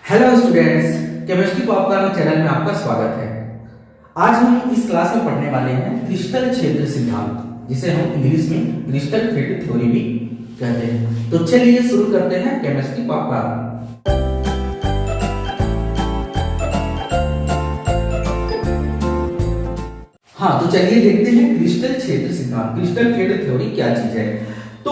Hello students, chemistry popcorn channel में आपका स्वागत है। आज हम इस क्लास में पढ़ने वाले हैं क्रिस्टल क्षेत्र सिद्धांत, जिसे हम इंग्लिश में क्रिस्टल फील्ड थ्योरी भी कहते हैं। तो चलिए शुरू करते हैं केमिस्ट्री पॉपकॉर्न। हाँ, तो चलिए देखते हैं क्रिस्टल क्षेत्र सिद्धांत, क्रिस्टल फील्ड थ्योरी क्या चीज है। तो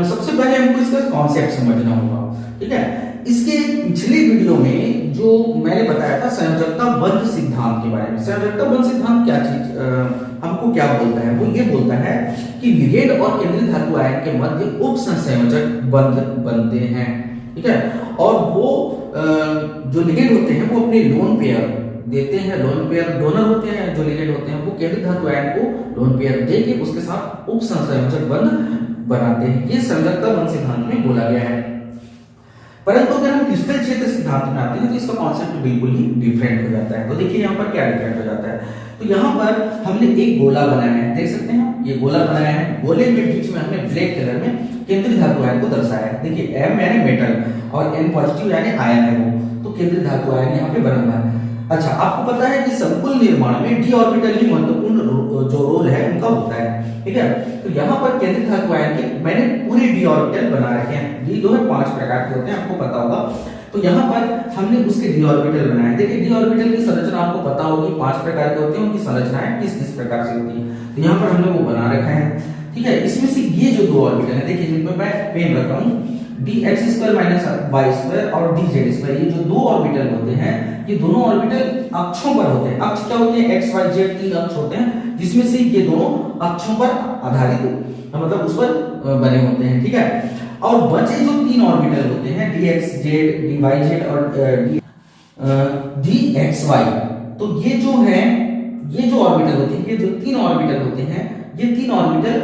सबसे पहले हमको इसका कॉन्सेप्ट समझना होगा, ठीक है। इसके पिछले वीडियो में जो मैंने बताया था संयोजकता बंध सिद्धांत के बारे में। संयोजकता बंध सिद्धांत क्या चीज हमको क्या बोलता है? वो ये बोलता है कि लिगेंड और केंद्रीय धातु आयन के मध्य उप संयोजक बंध बनते हैं, ठीक है। और वो जो लिगेंड होते हैं वो अपने लोन पेयर देते हैं, लोन पेयर डोनर होते हैं। जो लिगेंड होते हैं वो केंद्रीय धातु आयन को लोन पेयर देके उसके साथ उप संयोजक बंध बनाते हैं। ये संयोजकता बंध सिद्धांत में बोला गया है। परंतु अगर हम क्रिस्टल क्षेत्र सिद्धांत में आते हैं तो इसका कॉन्सेप्ट बिल्कुल ही डिफरेंट हो जाता है। तो देखिए यहाँ पर क्या डिफरेंट हो जाता है। तो यहाँ पर हमने एक गोला बनाया है, देख सकते हैं आप, ये गोला बनाया है। गोले के बीच में हमने ब्लैक कलर में केंद्रीय धातु आयन को दर्शाया है। देखिए M यानी मेटल और N पॉजिटिव यानी आयन है वो, तो केंद्रीय धातु आयन यहाँ पे बना हुआ है। अच्छा, आपको पता है कि संकुल निर्माण में डी ऑर्बिटल ही महत्वपूर्ण जो रोल है उनका होता है, ठीक है। तो यहाँ पर केंद्रीय धातु आयन के मैंने पूरे डी ऑर्बिटल बना रखे हैं। डी जो है 5 प्रकार के होते हैं, आपको पता होगा। तो यहाँ पर हमने उसके डी ऑर्बिटल बनाए। देखिए डी ऑर्बिटल की संरचना आपको पता होगी, 5 प्रकार के होते हैं, उनकी संरचनाएं किस किस प्रकार से होती है। तो यहाँ पर हमने वो बना रखा है, ठीक है। इसमें से ये जो दो ऑर्बिटल है, देखिए जिनमें मैं पेन रखा हूँ, dx² - y² और dz², ये जो दो ऑर्बिटल होते हैं, ये दोनों ऑर्बिटल अक्षों पर होते हैं। अक्ष क्या होते हैं? x y z 3 अक्ष होते हैं, जिसमें से ये दोनों अक्षों पर आधारित मतलब उस पर बने होते हैं, ठीक है। और बचे जो 3 ऑर्बिटल होते हैं dxz, dyz और dxy, तो ये जो है, ये जो ऑर्बिटल होते हैं, ये जो 3 ऑर्बिटल होते हैं, ये 3 ऑर्बिटल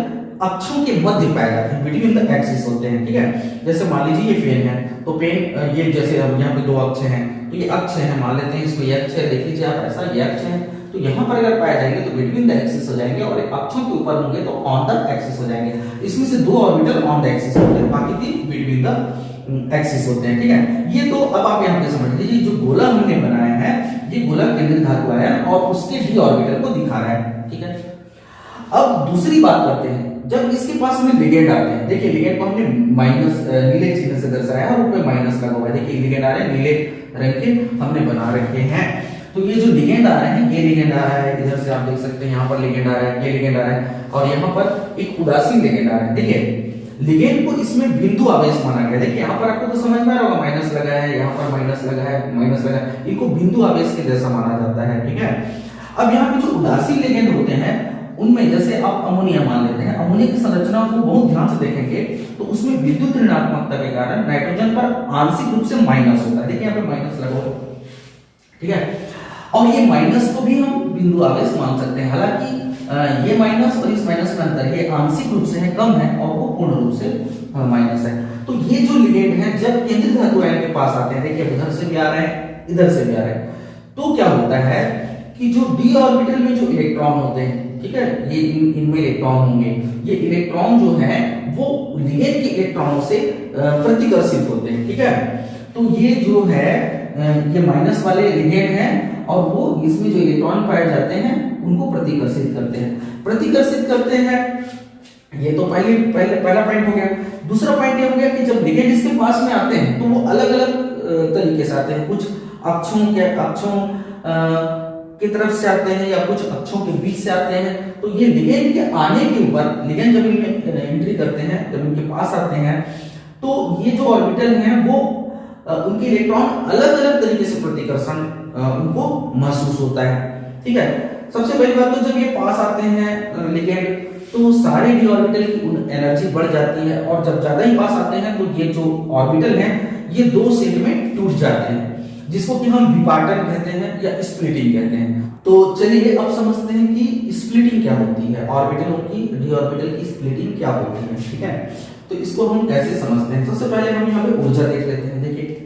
अक्षों के मध्य पाए जाते हैं, बिटवीन द एक्सिस होते हैं, ठीक है। जैसे मान लीजिए ये पेन है, तो पेन ये जैसे अब यहाँ पे 2 अक्ष हैं, तो ये अक्ष है, मान लेते हैं इसको ये अक्ष है, देख लीजिए आप, ऐसा ये अक्ष है। तो यहाँ पर अगर पाए जाएंगे तो बिटवीन द एक्सिस हो जाएंगे, और अक्षों के ऊपर होंगे तो ऑन द एक्सिस हो जाएंगे। इसमें से 2 ऑर्बिटल ऑन द एक्सिस होते हैं, बाकी 3 बिटवीन द एक्सिस होते हैं, ठीक है। ये तो अब आप यहाँ पे समझ लीजिए, जो गोला हमने बनाया है, ये गोला केंद्रीय धातु आयन और उसके डी ऑर्बिटल को दिखा रहा है, ठीक है। अब दूसरी बात करते हैं, जब इसके पास में लिगेंड आते हैं, देखिए लिगेंड को हमने माइनस नीले चिन्ह से दर्शाया है, ऊपर माइनस लगा हुआ है। देखिए लिगेंड आ रहे हैं, नीले रंग के हमने बना रखे हैं। तो ये जो लिगेंड आ रहे हैं, ये लिगेंड आ रहा है, इधर से आप देख सकते हैं, यहाँ पर लिगेंड आ रहा है, ये लिगेंड आ रहा है, और यहाँ पर एक उदासीन लिगेंड आ रहा है। देखिए लिगेंड को इसमें बिंदु आवेश माना गया। देखिए यहाँ पर आपको तो समझ में आ रहा होगा, माइनस लगा है, यहाँ पर माइनस लगा है, माइनस लगा है, इनको बिंदु आवेश के जैसा माना जाता है, ठीक है। अब यहाँ पे जो उदासीन लिगेंड होते हैं, उनमें जैसे आप अमोनिया मान लेते हैं, अमोनिया की संरचना को बहुत ध्यान से देखेंगे तो उसमें विद्युत ऋणात्मकता के कारण नाइट्रोजन पर आंशिक रूप से माइनस होता है। देखिए यहाँ पे माइनस लगा हुआ, ठीक है। और ये माइनस को भी हम बिंदु आवेश मान सकते हैं। हालांकि ये माइनस और इस माइनस का अंतर, ये आंशिक रूप से है, कम है, और वो पूर्ण रूप से माइनस है। तो ये जो लिगेंड है, जब केंद्रीय धातु आयन के पास आते हैं, देखिए उधर से भी आ रहे हैं, इधर से भी आ रहे हैं, तो क्या होता है कि जो डी ऑर्बिटल में जो इलेक्ट्रॉन होते हैं, ठीक है, ये इनमें इलेक्ट्रॉन होंगे, ये इलेक्ट्रॉन जो है वो लिगेंड के इलेक्ट्रॉनों से प्रतिकर्षित होते हैं, ठीक है। तो ये जो है ये माइनस वाले लिगेंड हैं, और वो इसमें जो इलेक्ट्रॉन पाए जाते हैं उनको प्रतिकर्षित करते हैं, प्रतिकर्षित करते हैं। ये तो पहला पॉइंट हो गया। दूसरा पॉइंट ये हो गया कि जब लिगेंड इसके पास में आते हैं तो वो अलग अलग तरीके से आते हैं, कुछ अक्षों की तरफ से आते हैं, या कुछ अक्षों के बीच से आते हैं। तो ये लिगेंड के आने के ऊपर, लिगेंड जब इनमें एंट्री करते हैं, जब इनके पास आते हैं, तो ये जो ऑर्बिटल हैं वो उनके इलेक्ट्रॉन अलग अलग तरीके से प्रतिकर्षण उनको महसूस होता है, ठीक है। सबसे पहली बात तो जब ये पास आते हैं लिगेंड, तो सारे डी ऑर्बिटल की एनर्जी बढ़ जाती है, और जब ज्यादा ही पास आते हैं तो ये जो ऑर्बिटल हैं ये 2 सेट में टूट जाते हैं, जिसको कि हम विपाटन कहते हैं या स्प्लिटिंग कहते हैं। तो चलिए अब समझते हैं कि स्प्लिटिंग क्या होती है, ऑर्बिटलों की, डी ऑर्बिटल की स्प्लिटिंग क्या होती है, ठीक है। तो इसको हम कैसे समझते हैं? सबसे पहले हम यहाँ पे ऊर्जा देख लेते हैं। देखिए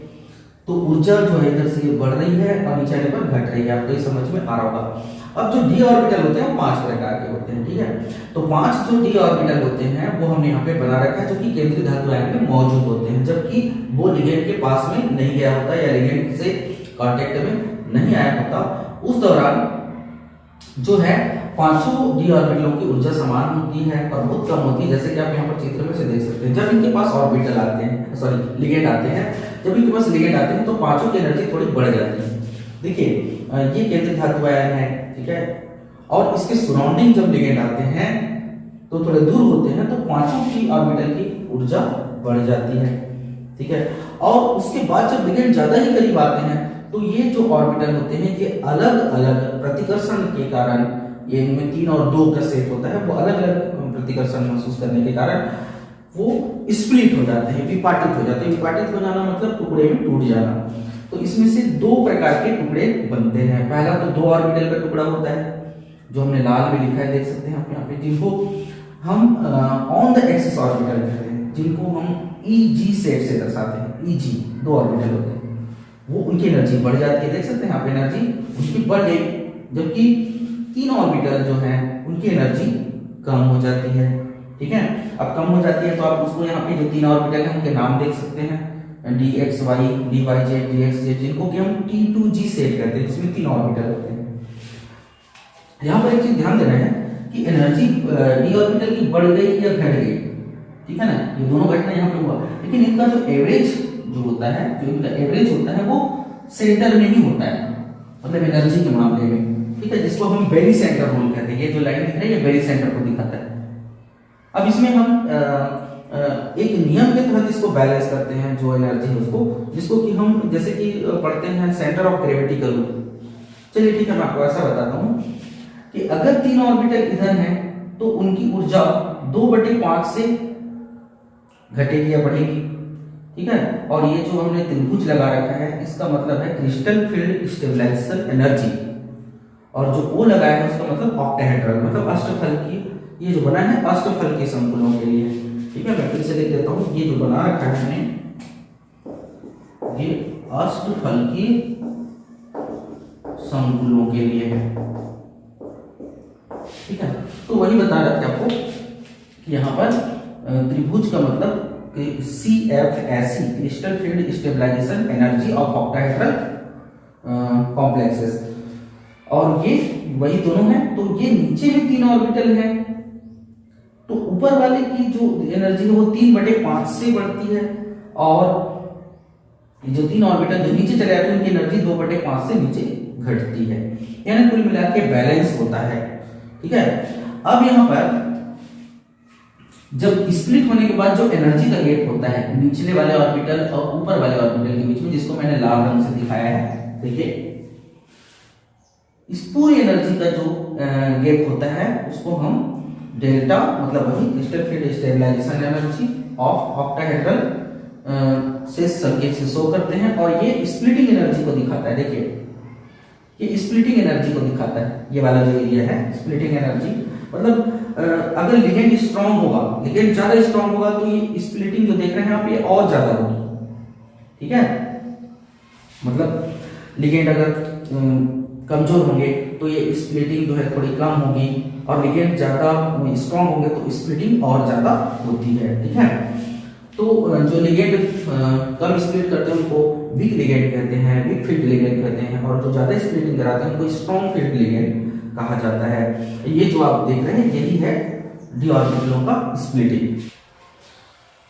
तो ऊर्जा जो है इधर से बढ़ रही है और नीचे आने पर घट रही है। आपको ये समझ में आ रहा होगा। अब जो डी ऑर्बिटल होते हैं वो 5 प्रकार के होते हैं, ठीक है। तो 5 जो डी ऑर्बिटल होते हैं वो हमने यहाँ पे बना रखा है, जो कि केंद्रीय धातु आयन में मौजूद होते हैं, जबकि वो लिगेंड के पास में नहीं गया होता या लिगेंड से कांटेक्ट में नहीं आया होता। उस दौरान जो है 5 डी ऑर्बिटलों की ऊर्जा समान होती है और बहुत कम होती है, जैसे कि आप यहाँ पर चित्र में से देख सकते हैं। जब इनके पास ऑर्बिटल आते हैं, सॉरी लिगेंड आते हैं, जब इनके पास लिगेंड आते हैं तो 5 की एनर्जी थोड़ी बढ़ जाती है। देखिए ये केंद्रीय धातु आयन है, ठीक है, और इसके सराउंडिंग जब लिगेंड आते हैं तो थोड़े दूर होते हैं, तो 5 की ऑर्बिटल की ऊर्जा बढ़ जाती है, ठीक है। और उसके बाद जब लिगेंड ज्यादा ही करीब आते हैं तो ये जो ऑर्बिटल होते हैं ये अलग अलग प्रतिकर्षण के कारण, ये इनमें 3 और 2 का सेट होता है, वो अलग अलग प्रतिकर्षण महसूस करने के कारण वो स्प्लिट हो जाते हैं, विपाटित हो जाते हैं। विपाटित हो जाना मतलब टुकड़े में टूट जाना। तो इसमें से 2 प्रकार के टुकड़े बनते हैं। पहला तो 2 ऑर्बिटल का टुकड़ा होता है, जो हमने लाल में लिखा है, देख सकते हैं आप यहाँ पे, जिनको हम ऑन द एक्सिस ऑर्बिटल कहते हैं, जिनको हम ईजी सेट से दर्शाते हैं। ईजी 2 ऑर्बिटल होते हैं, वो उनकी एनर्जी बढ़ जाती है, देख सकते हैं यहाँ पे एनर्जी उनकी बढ़ गई, जबकि 3 ऑर्बिटल जो है उनकी एनर्जी कम हो जाती है, ठीक है। अब कम हो जाती है तो आप उसको यहाँ पे जो 3 ऑर्बिटल हैं उनके नाम देख सकते हैं, dxy, dyz, dxz, जिनको कि हम T2g सेट करते हैं, जिसमें 3 ऑर्बिटल होते हैं। यहाँ पर एक चीज ध्यान देना है कि एनर्जी डी ऑर्बिटल की बढ़ गई या घट गई, ठीक है ना, ये दोनों घटना यहाँ पे हुआ, लेकिन इनका जो एवरेज जो होता है, जो इनका एवरेज होता है वो सेंटर में ही होता है, मतलब एनर्जी के मामले में, ठीक है, जिसको हम बेरी सेंटर रूल कहते हैं। ये जो लाइन दिख रही है ये बेरी सेंटर को दिखाता है। अब इसमें हम एक नियम के तहत इसको बैलेंस करते हैं, जो एनर्जी है उसको, जिसको कि हम जैसे कि पढ़ते हैं सेंटर ऑफ ग्रेविटी का रूल। चलिए ठीक है, मैं आपको ऐसा बताता हूँ कि अगर 3 ऑर्बिटल इधर हैं तो उनकी ऊर्जा 2/5 से घटेगी या बढ़ेगी, ठीक है। और ये जो हमने त्रिभुज लगा रखा है इसका मतलब है क्रिस्टल फील्ड स्टेबलाइजेशन एनर्जी, और जो O लगाया है उसका मतलब ऑक्टाहेड्रल, मतलब अष्टफल की, ये जो बना है अष्टफल के संकुलों के लिए, ठीक है। मैं फिर से लिख देता हूं, ये जो बना रखा है हमने, ये अष्टफल की संकुलों के लिए है, ठीक है। तो वही बता रहे थे आपको कि यहाँ पर त्रिभुज का मतलब CFSE, crystal field stabilisation energy of octahedral complexes, और ये वही दोनों हैं। तो ये नीचे में 3 ऑर्बिटल हैं, तो ऊपर वाले की जो एनर्जी है वो 3/5 से बढ़ती है, और जो 3 ऑर्बिटल जो नीचे चले जाते हैं उनकी एनर्जी 2/5 से नीचे घटती है, यानी कुल मिला के बैलेंस होता है, ठीक है। अब यहाँ पर जब स्प्लिट होने के बाद जो एनर्जी का गेप होता है निचले वाले ऑर्बिटल और ऊपर वाले ऑर्बिटल के बीच में, जिसको मैंने लाल रंग से दिखाया है, देखिए इस पूरी एनर्जी का जो गेप होता है उसको हम डेल्टा, मतलब वही crystal field stabilisation energy of octahedral से संकेत से शो करते हैं, और ये स्प्लिटिंग एनर्जी को दिखाता है। देखिए ये स्प्लिटिंग एनर्जी को दिखाता है, ये वाला जो एरिया है स्प्लिटिंग एनर्जी, मतलब अगर लिगेंड स्ट्रांग होगा, लिगेंड ज्यादा स्ट्रांग होगा तो ये स्प्लिटिंग जो देख रहे हैं आप ये और ज्यादा होगी, ठीक है। मतलब लिगेंड अगर कमजोर होंगे तो ये स्प्लिटिंग जो है थोड़ी कम होगी, और लिगेंड ज्यादा स्ट्रांग होंगे तो स्प्लिटिंग और ज्यादा होती है, ठीक है। तो जो लिगेंड कम स्प्लिट करते हैं उनको वीक लिगेंड कहते हैं, वीक फील्ड लिगेंड कहते हैं, और जो ज्यादा स्प्लिटिंग कराते हैं उनको स्ट्रांग फील्ड लिगेंड कहा जाता है। ये जो आप देख रहे हैं यही है डी ऑर्बिटलों का स्प्लिटिंग।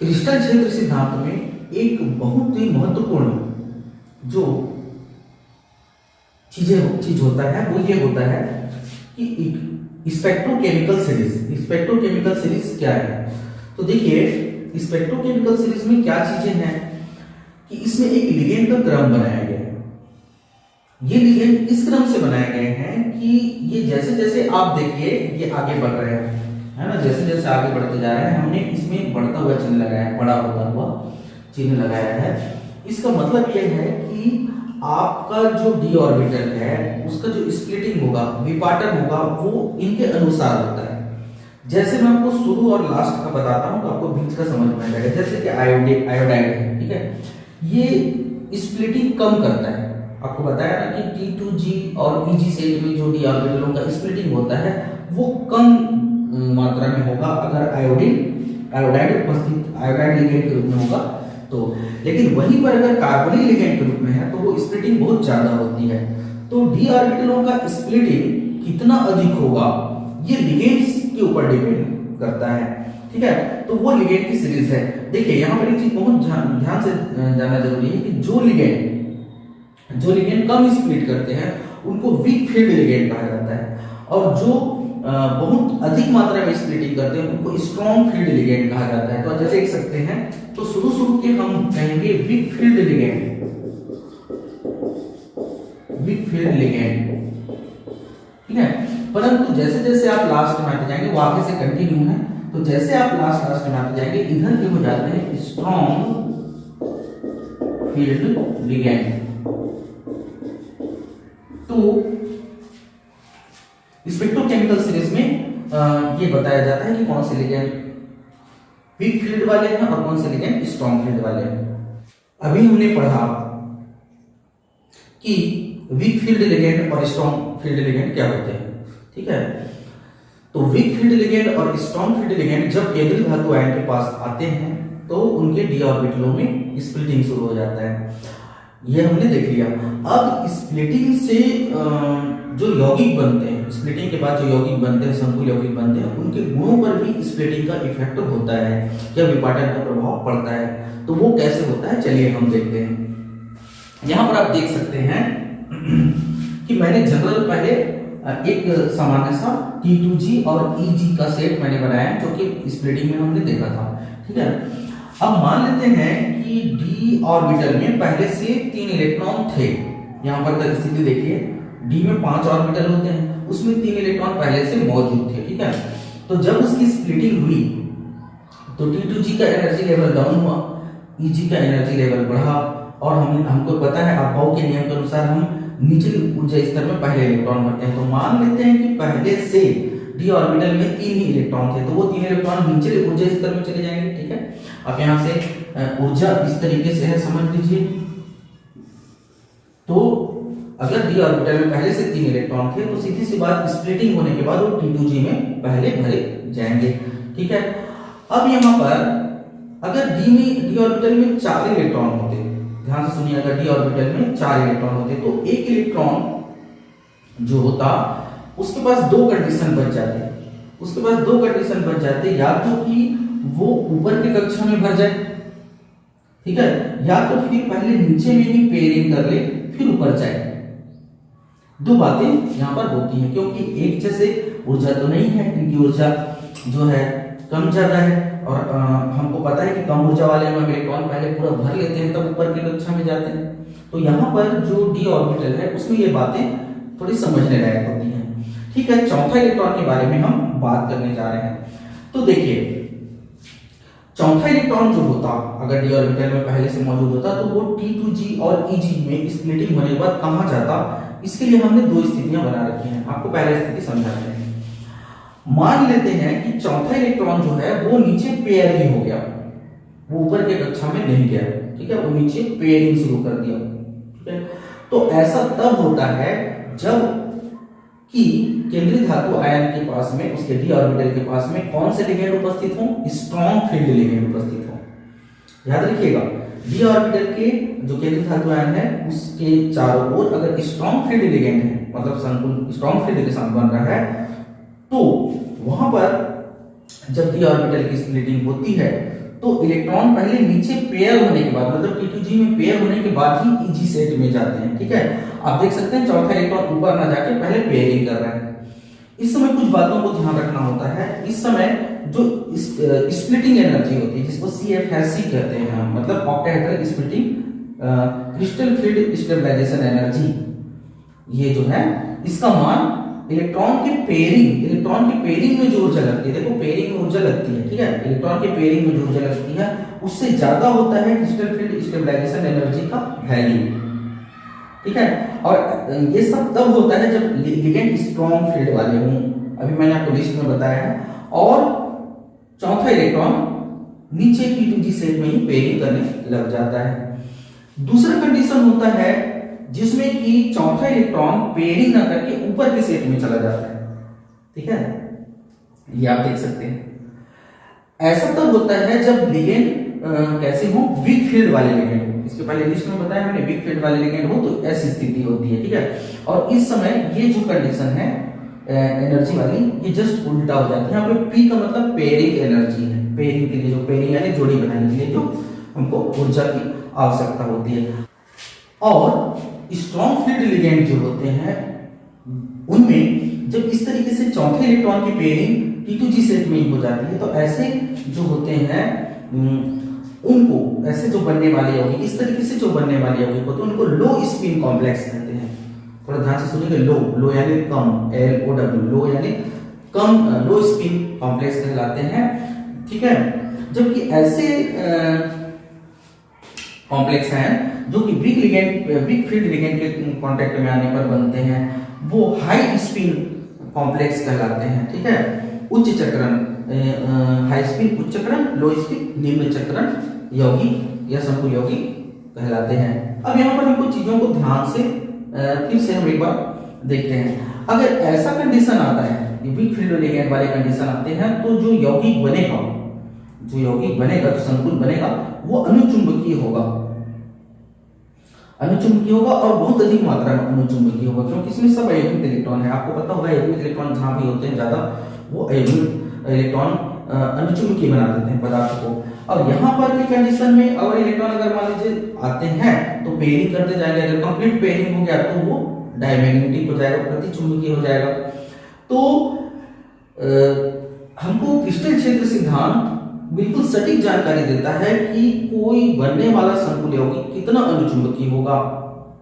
क्रिस्टल क्षेत्र सिद्धांत में एक बहुत ही महत्वपूर्ण जो चीज होता है वो ये होता है कि स्पेक्ट्रोकेमिकल सीरीज। स्पेक्ट्रोकेमिकल सीरीज क्या है? तो देखिए स्पेक्ट्रोकेमिकल सीरीज में क्या चीजें हैं कि इसमें एक लिगेंड का क्रम बनाया गया है। ये लिगेंड इस क्रम से बनाए गए हैं कि ये जैसे जैसे आप देखिए ये आगे बढ़ रहे हैं, है ना, जैसे जैसे आगे बढ़ते जा रहे हैं, हमने इसमें बढ़ता हुआ चिन्ह लगाया है, बड़ा होता हुआ चिन्ह लगाया है। इसका मतलब यह है कि आपका जो डी ऑर्बिटल है उसका जो स्प्लिटिंग होगा, विपाटन होगा, वो इनके अनुसार होता है। जैसे मैं आपको शुरू और लास्ट का बताता हूं तो आपको बीच का समझ में आ जाएगा। जैसे कि आयोडाइड है, ठीक है, ये स्प्लिटिंग कम करता है। आपको बताया ना कि T2G और EG सेट में जो डी ऑर्बिटलों का स्प्लिटिंग होता है वो कम मात्रा में होगा अगर आयोडाइड उपस्थित, आयोडाइड लिगेंड के रूप में होगा तो। लेकिन वहीं पर अगर कार्बोनिल लिगेंड के रूप में है तो वो स्प्लिटिंग बहुत ज्यादा होती है। तो डी ऑर्बिटलों का स्प्लिटिंग कितना अधिक होगा ये लिगेंड्स के ऊपर डिपेंड करता है, ठीक है। तो वो लिगेंड की सीरीज है। देखिए यहाँ पर एक चीज बहुत ध्यान से जानना जरूरी है कि जो लिगेंड कम स्प्लिट करते हैं उनको वीक फील्ड लिगेंड कहा जाता है, और जो बहुत अधिक मात्रा में स्प्लिटिंग करते हैं उनको स्ट्रॉन्ग फील्ड लिगेंड कहा जाता है। तो जैसे देख सकते हैं तो शुरू के हम कहेंगे वीक फील्ड लिगेंड, ठीक है। परंतु जैसे जैसे आप लास्ट में आते जाएंगे, वो आगे से कंटिन्यू है, तो जैसे आप लास्ट में आते जाएंगे इधर के हो जाते हैं स्ट्रॉन्ग फील्ड लिगेंड। तो स्पेक्ट्रोकेमिकल सीरीज में ये बताया जाता है कि कौन से लिगेंड वीक फील्ड वाले हैं और कौन से लिगेंड स्ट्रॉन्ग फील्ड वाले हैं। अभी हमने पढ़ा कि वीक फील्ड लिगेंड और स्ट्रॉन्ग फील्ड लिगेंड क्या होते हैं, ठीक है। तो वीक फील्ड लिगेंड और स्ट्रॉन्ग फील्ड लिगेंड जब केंद्रीय धातु आयन के पास आते हैं तो उनके डी ऑर्बिटलों में स्प्लिटिंग शुरू हो जाता है, ये हमने देख लिया। अब स्प्लिटिंग से जो यौगिक बनते हैं, स्प्लिटिंग के बाद जो यौगिक बनते हैं, संकुल यौगिक बनते हैं, उनके गुणों पर भी स्प्लिटिंग का इफेक्ट होता है या विपाटन का प्रभाव पड़ता है। तो वो कैसे होता है चलिए हम देखते हैं। यहाँ पर आप देख सकते हैं कि मैंने जनरल पहले एक सामान्य सा T2G और EG का सेट मैंने बनाया जो कि स्प्लिटिंग में हमने देखा था, ठीक है। अब मान लेते हैं कि d ऑर्बिटल में पहले से 3 इलेक्ट्रॉन थे। यहाँ पर स्थिति देखिए, d में 5 ऑर्बिटल होते हैं, उसमें 3 इलेक्ट्रॉन पहले से मौजूद थे, ठीक है। तो जब उसकी स्प्लिटिंग हुई तो T2G का एनर्जी लेवल डाउन हुआ, EG का एनर्जी लेवल बढ़ा, और हमको पता है अभाव के नियम के अनुसार हम निचले ऊर्जा स्तर में पहले इलेक्ट्रॉन भरते हैं। तो मान लेते हैं कि पहले से डी ऑर्बिटल में 3 ही इलेक्ट्रॉन थे, तो वो 3 इलेक्ट्रॉन निचले ऊर्जा स्तर में चले जाएंगे, ठीक है। अब यहाँ से ऊर्जा इस तरीके से है, समझ लीजिए। तो अगर डी ऑर्बिटल में पहले से 3 इलेक्ट्रॉन थे तो सीधी सी बात स्प्लिटिंग होने के बाद वो T2G में पहले भरे जाएंगे, ठीक है। अब यहाँ पर अगर डी ऑर्बिटल में 4 इलेक्ट्रॉन होते, ध्यान से सुनिए, अगर डी ऑर्बिटल में 4 इलेक्ट्रॉन होते तो एक इलेक्ट्रॉन जो होता उसके पास 2 कंडीशन बच जाते, या तो कि वो ऊपर की कक्षा में भर जाए, ठीक है, या तो फिर पहले नीचे में ही पेयरिंग कर ले फिर ऊपर जाए। 2 बातें यहाँ पर होती हैं, क्योंकि एक जैसे ऊर्जा तो नहीं है, इनकी ऊर्जा जो है कम ज्यादा है, और हमको पता है कि कम ऊर्जा वाले में इलेक्ट्रॉन पहले पूरा भर लेते हैं तब ऊपर की कक्षा में जाते हैं। तो यहाँ पर जो डी ऑर्बिटल है उसमें ये बातें थोड़ी समझने लायक होती हैं, ठीक है। चौथा इलेक्ट्रॉन के बारे में हम बात करने जा रहे हैं। तो देखिए, चौथा इलेक्ट्रॉन जो होता अगर डी ऑर्बिटल में पहले से मौजूद होता तो वो T2G और EG में स्प्लिटिंग होने के बाद कहाँ जाता, इसके लिए हमने 2 स्थितियां बना रखी हैं। आपको पहले स्थिति समझाते हैं। मान लेते हैं कि चौथा इलेक्ट्रॉन जो है वो नीचे पेयर ही हो गया, वो ऊपर के कक्षा में नहीं गया, ठीक है, वो नीचे पेयरिंग शुरू कर दिया, ठीक है। तो ऐसा तब होता है जब कि केंद्रीय धातु आयन के पास में, उसके डी ऑर्बिटल के पास में कौन से लिगेंड उपस्थित हो, स्ट्रॉन्ग फील्ड लिगेंड उपस्थित हो। याद रखिएगा, डी ऑर्बिटल के जो केंद्रीय धातु आयन है उसके चारों ओर अगर स्ट्रॉन्ग फील्ड लिगेंड है, मतलब संकुल स्ट्रॉन्ग फील्ड के साथ बन रहा है, तो वहां पर जब डी ऑर्बिटल की स्प्लिटिंग होती है तो इलेक्ट्रॉन पहले नीचे पेयर होने के बाद, मतलब T2G में पेयर होने के बाद ही EG सेट में जाते हैं, ठीक है। आप देख सकते हैं चौथा इलेक्ट्रॉन ऊपर ना जाके पहले पेयरिंग कर रहा है। इस समय कुछ बातों को ध्यान रखना होता है। इस समय जो स्प्लिटिंग एनर्जी होती है जिसको CFSE कहते हैं, मतलब octahedral splitting crystal field stabilisation energy, ये जो है इसका मान इलेक्ट्रॉन के पेयरिंग में जो ऊर्जा लगती है, देखो पेयरिंग में ऊर्जा लगती है, ठीक है, इलेक्ट्रॉन के पेयरिंग में जो ऊर्जा लगती है उससे ज्यादा होता है क्रिस्टल फील्ड स्टेबलाइजेशन एनर्जी का वैल्यू, ठीक है। और ये सब तब होता है जब लिगेंड स्ट्रॉन्ग फील्ड वाले हों, अभी मैंने आपको लिस्ट में बताया है, और चौथा इलेक्ट्रॉन नीचे T2G सेट में ही पेयरिंग करने लग जाता है। दूसरा कंडीशन होता है जिसमें कि चौथा इलेक्ट्रॉन पेयरिंग ना करके ऊपर के सेट में चला जाता है, ठीक है, ये आप देख सकते हैं। ऐसा तब होता है जब लिगेंड कैसे हो, वीक फील्ड वाले लिगेंड हो। इसके पहले लिस्ट में बताया मैंने, वीक फील्ड वाले लिगेंड हो तो ऐसी स्थिति होती है, ठीक है। और इस समय ये जो कंडीशन है एनर्जी वाली, ये जस्ट उल्टा हो जाती है। यहाँ पे पी का मतलब पेयरिंग एनर्जी है, पेयरिंग के लिए जो पेयरिंग यानी जोड़ी बनाने के लिए जो हमको ऊर्जा की आवश्यकता होती है। और स्ट्रॉन्ग फील्ड लिगेंड जो होते हैं उनमें जब इस तरीके से चौथे इलेक्ट्रॉन की पेयरिंग T2G सेट में हो जाती है तो ऐसे जो होते हैं उनको, ऐसे जो बनने वाले यौगिक, इस तरीके से जो बनने वाले यौगिक होते हैं उनको लो स्पिन कॉम्प्लेक्स कहते हैं। थोड़ा ध्यान से सुनिएगा, लो यानी कम, LOW, लो यानी कम, लो स्पिन कॉम्प्लेक्स कहलाते हैं, ठीक है। जबकि ऐसे कॉम्प्लेक्स हैं जो कि वीक फील्ड लिगेंड के कांटेक्ट में आने पर बनते हैं, वो हाई स्पिन कॉम्प्लेक्स कहलाते हैं, ठीक है। उच्च चक्रण, हाई स्पिन उच्च चक्रण, लो स्पिन निम्न चक्रण यौगिक या समूह यौगिक कहलाते हैं। अब यहाँ पर हमको चीजों को ध्यान से फिर से हम एक बार देखते हैं। अगर ऐसा कंडीशन आता है, वीक फील्ड लिगेंड वाले कंडीशन आते हैं, तो जो यौगिक बनेगा, जो संकुल बनेगा वो अनुचुंबकीय होगा, और बहुत अधिक मात्रा में अनुचुंबकीय होगा, क्योंकि इसमें सब अयनिक इलेक्ट्रॉन है। आपको पता होगा अयनिक इलेक्ट्रॉन जहां भी होते हैं ज्यादा, वो अयनिक इलेक्ट्रॉन अनुचुंबकीय बना देते हैं पदार्थ को। और यहाँ पर की कंडीशन में अगर इलेक्ट्रॉन अगर मान लीजिए आते हैं तो पेयरिंग करते जाएंगे, अगर कंप्लीट पेयरिंग हो गया तो वो डायमैग्नेटिक हो जाएगा, प्रतिचुंबकीय हो जाएगा। तो हमको क्रिस्टल क्षेत्र सिद्धांत बिल्कुल सटीक जानकारी देता है कि कोई बनने वाला संकुल यौगिक कितना अनुचुंबकीय होगा,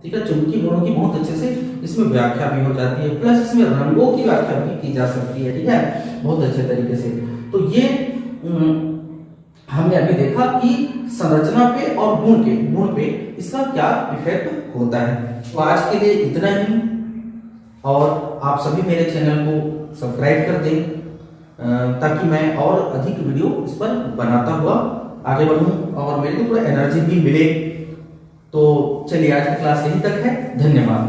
ठीक है। चुंबकीय गुणों की बहुत अच्छे से इसमें व्याख्या भी हो जाती है, प्लस इसमें रंगों की व्याख्या भी की जा सकती है, ठीक है, बहुत अच्छे तरीके से। तो ये हमने अभी देखा कि संरचना पे और गुण पे इसका क्या इफेक्ट होता है। तो आज के लिए इतना ही, और आप सभी मेरे चैनल को सब्सक्राइब कर दें ताकि मैं और अधिक वीडियो इस पर बनाता हुआ आगे बढ़ूं और मेरे को थोड़ा एनर्जी भी मिले। तो चलिए आज की क्लास यहीं तक है, धन्यवाद।